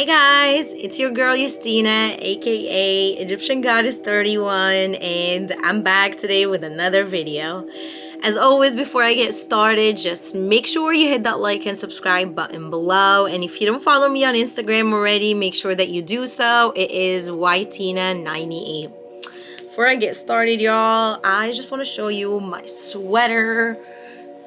Hi guys, it's your girl Justina, aka Egyptian Goddess 31, and I'm back today with another video. As always, before I get started, just make sure you hit that like and subscribe button below. And if you don't follow me on Instagram already, make sure that you do so. It is ytina98. Before I get started, y'all, I just want to show you my sweater.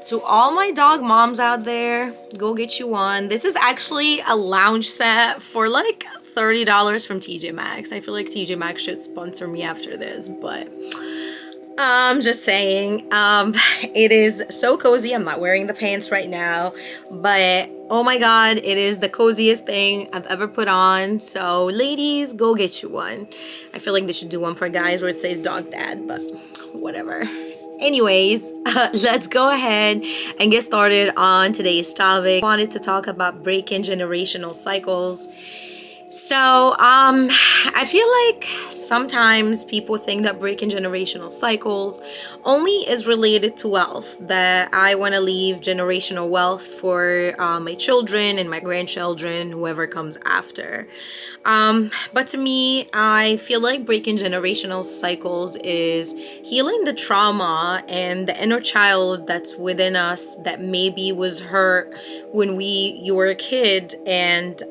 To all my dog moms out there, go get you one. This is actually a lounge set for like $30 from TJ Maxx. I feel like TJ Maxx should sponsor me after this, but I'm just saying, it is so cozy. I'm not wearing the pants right now, but oh my god, it is the coziest thing I've ever put on. So ladies, go get you one. I feel like they should do one for guys where it says dog dad, but whatever. Anyways, let's go ahead and get started on today's topic. I wanted to talk about breaking generational cycles. So, I feel like sometimes people think that breaking generational cycles only is related to wealth, that I want to leave generational wealth for my children and my grandchildren, whoever comes after. But to me, I feel like breaking generational cycles is healing the trauma and the inner child that's within us that maybe was hurt when you were a kid, and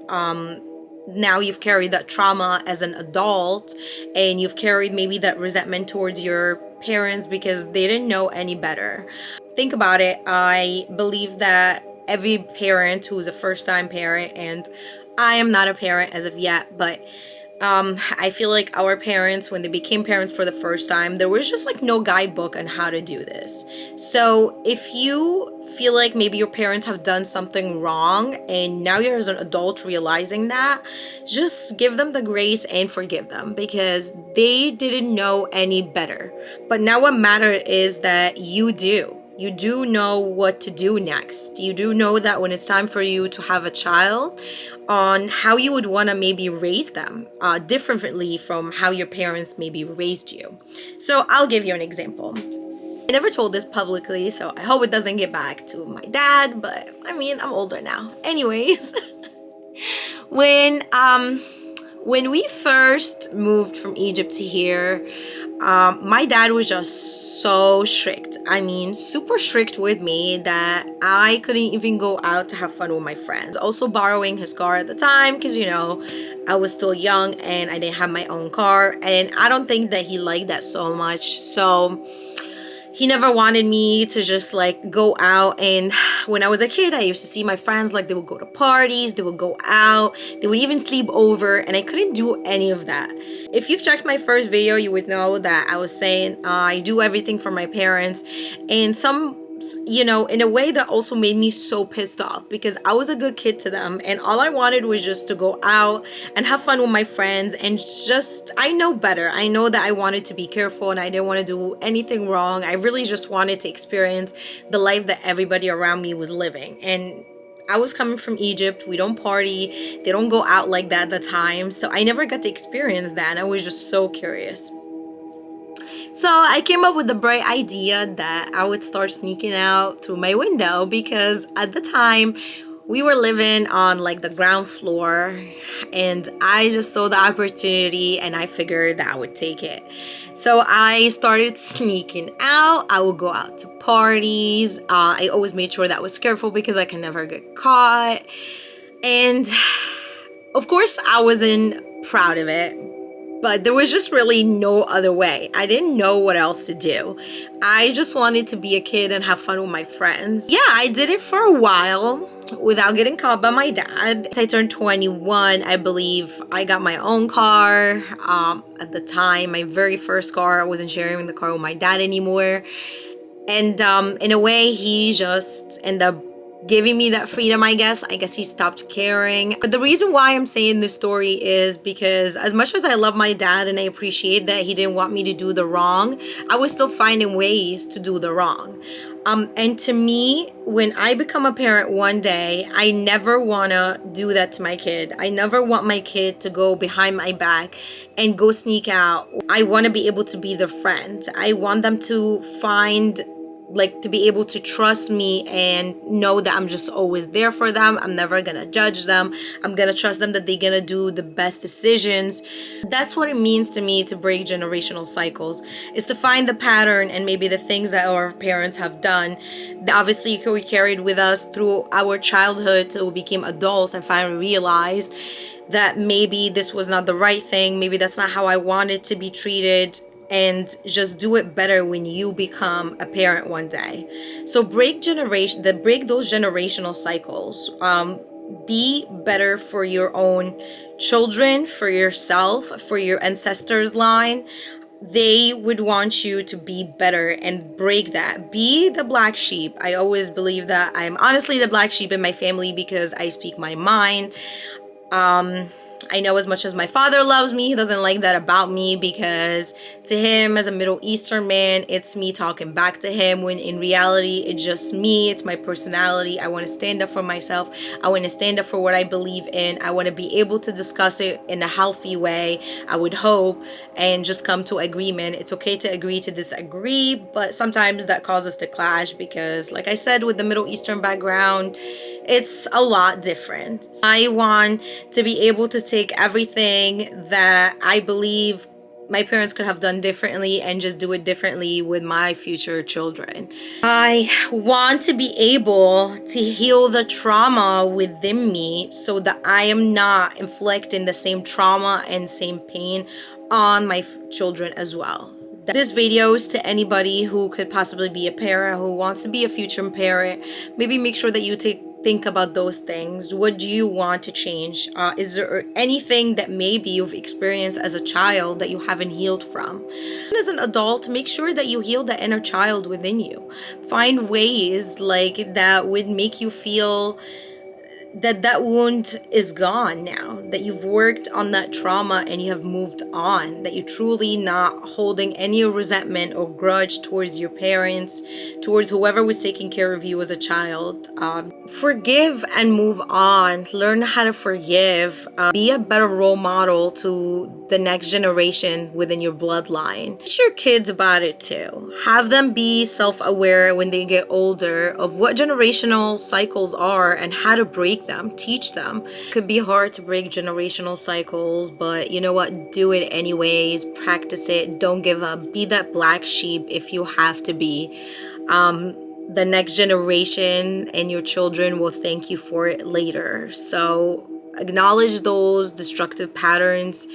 now you've carried that trauma as an adult, and you've carried maybe that resentment towards your parents because they didn't know any better. Think about it. I believe that every parent who's a first-time parent, and I am not a parent as of yet, but I feel like our parents, when they became parents for the first time, there was just like no guidebook on how to do this. So if you feel like maybe your parents have done something wrong and now you're as an adult realizing that, just give them the grace and forgive them because they didn't know any better. But now what matters is that you do. You do know what to do next. You do know that when it's time for you to have a child, on how you would want to maybe raise them differently from how your parents maybe raised you. So I'll give you an example. I never told this publicly, so I hope it doesn't get back to my dad, but I mean, I'm older now. Anyways, when we first moved from Egypt to here, my dad was just so strict. I mean, super strict with me that I couldn't even go out to have fun with my friends. Also borrowing his car at the time because, you know, I was still young and I didn't have my own car. And I don't think that he liked that so much. So he never wanted me to just like go out. And when I was a kid, I used to see my friends, like they would go to parties, they would go out, they would even sleep over, and I couldn't do any of that. If you've checked my first video, you would know that I was saying I do everything for my parents, and in a way that also made me so pissed off because I was a good kid to them and all I wanted was just to go out and have fun with my friends, and just I know better. I know that I wanted to be careful and I didn't want to do anything wrong. I really just wanted to experience the life that everybody around me was living. And I was coming from Egypt. We don't party. They don't go out like that at the time. So I never got to experience that, and I was just so curious. So I came up with the bright idea that I would start sneaking out through my window because at the time we were living on like the ground floor, and I just saw the opportunity and I figured that I would take it. So I started sneaking out. I would go out to parties. I always made sure that I was careful because I can never get caught. And of course I wasn't proud of it, but there was just really no other way. I didn't know what else to do. I just wanted to be a kid and have fun with my friends. Yeah, I did it for a while without getting caught by my dad. As I turned 21, I believe I got my own car. At the time, my very first car, I wasn't sharing the car with my dad anymore. And in a way, he just ended up giving me that freedom, I guess. I guess he stopped caring. But the reason why I'm saying this story is because as much as I love my dad and I appreciate that he didn't want me to do the wrong, I was still finding ways to do the wrong. And to me, when I become a parent one day, I never want to do that to my kid. I never want my kid to go behind my back and go sneak out. I want to be able to be their friend. I want them to find like to be able to trust me and know that I'm just always there for them. I'm never gonna judge them. I'm gonna trust them that they're gonna do the best decisions. That's what it means to me to break generational cycles, is to find the pattern and maybe the things that our parents have done that obviously we carried with us through our childhood till we became adults, and finally realized that maybe this was not the right thing, maybe that's not how I wanted to be treated, and just do it better when you become a parent one day. So break those generational cycles. Be better for your own children, for yourself, for your ancestors' line. They would want you to be better and break that. Be the black sheep. I always believe that I'm honestly the black sheep in my family because I speak my mind. I know as much as my father loves me, he doesn't like that about me, because to him, as a Middle Eastern man, it's me talking back to him, when in reality, it's just me. It's my personality. I want to stand up for myself. I want to stand up for what I believe in. I want to be able to discuss it in a healthy way, I would hope, and just come to agreement. It's okay to agree to disagree, but sometimes that causes to clash because, like I said, with the Middle Eastern background, it's a lot different. I want to be able to take everything that I believe my parents could have done differently and just do it differently with my future children. I want to be able to heal the trauma within me so that I am not inflicting the same trauma and same pain on my children as well. This video is to anybody who could possibly be a parent, who wants to be a future parent. Maybe make sure that you think about those things. What do you want to change? Is there anything that maybe you've experienced as a child that you haven't healed from? As an adult, make sure that you heal the inner child within you. Find ways like that would make you feel that wound is gone now, that you've worked on that trauma and you have moved on, that you're truly not holding any resentment or grudge towards your parents, towards whoever was taking care of you as a child. Forgive and move on. Learn how to forgive. Be a better role model to the next generation within your bloodline. Teach your kids about it too. Have them be self-aware when they get older of what generational cycles are and how to break them. Teach them. It could be hard to break generational cycles, but you know what? Do it anyways. Practice it. Don't give up. Be that black sheep if you have to be. The next generation and your children will thank you for it later. So acknowledge those destructive patterns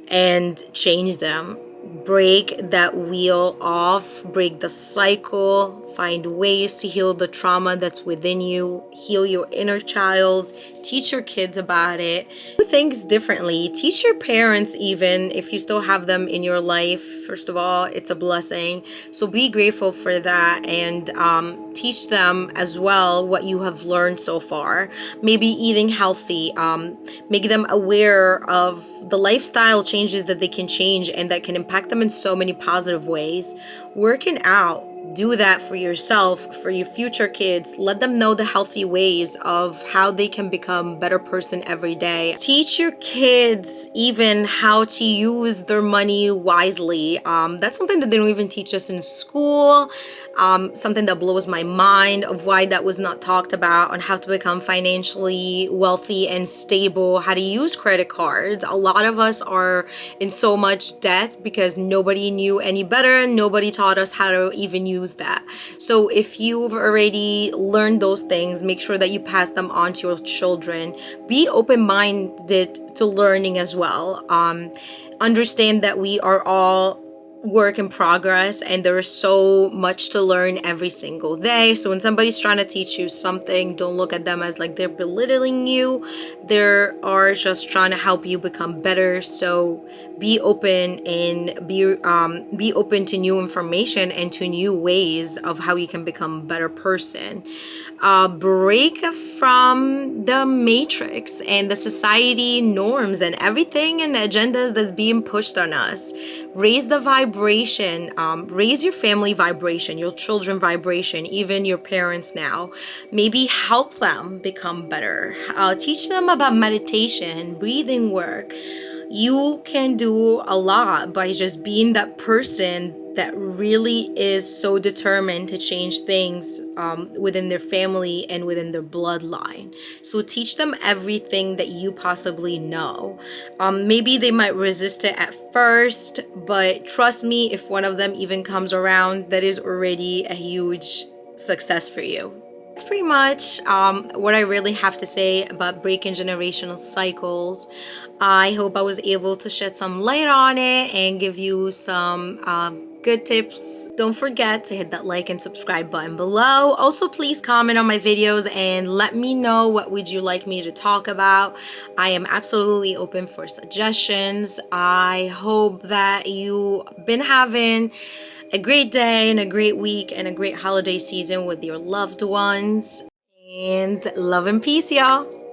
and change them. Break that wheel off, break the cycle, find ways to heal the trauma that's within you, heal your inner child, teach your kids about it, do things differently, teach your parents even if you still have them in your life. First of all, it's a blessing, so be grateful for that, and teach them as well what you have learned so far. Maybe eating healthy, make them aware of the lifestyle changes that they can change and that can impact them in so many positive ways. Working out, do that for yourself, for your future kids. Let them know the healthy ways of how they can become a better person every day. Teach your kids even how to use their money wisely. That's something that they don't even teach us in school. Something that blows my mind of why that was not talked about, on how to become financially wealthy and stable, how to use credit cards. A lot of us are in so much debt because nobody knew any better. Nobody taught us how to even use that. So if you've already learned those things, make sure that you pass them on to your children. Be open-minded to learning as well. Understand that we are all work in progress and there is so much to learn every single day. So when somebody's trying to teach you something, don't look at them as like they're belittling you. They are just trying to help you become better. So be open and be open to new information and to new ways of how you can become a better person. Break from the matrix and the society norms and everything and agendas that's being pushed on us. Raise the vibration, raise your family vibration, your children vibration, even your parents now. Maybe help them become better. Teach them about meditation, breathing work. You can do a lot by just being that person that really is so determined to change things within their family and within their bloodline. So teach them everything that you possibly know. Maybe they might resist it at first, but trust me, if one of them even comes around, that is already a huge success for you. That's pretty much what I really have to say about breaking generational cycles. I hope I was able to shed some light on it and give you some good tips. Don't forget to hit that like and subscribe button below. Also, please comment on my videos and let me know what would you like me to talk about. I am absolutely open for suggestions. I hope that you've been having a great day and a great week and a great holiday season with your loved ones. And love and peace, y'all.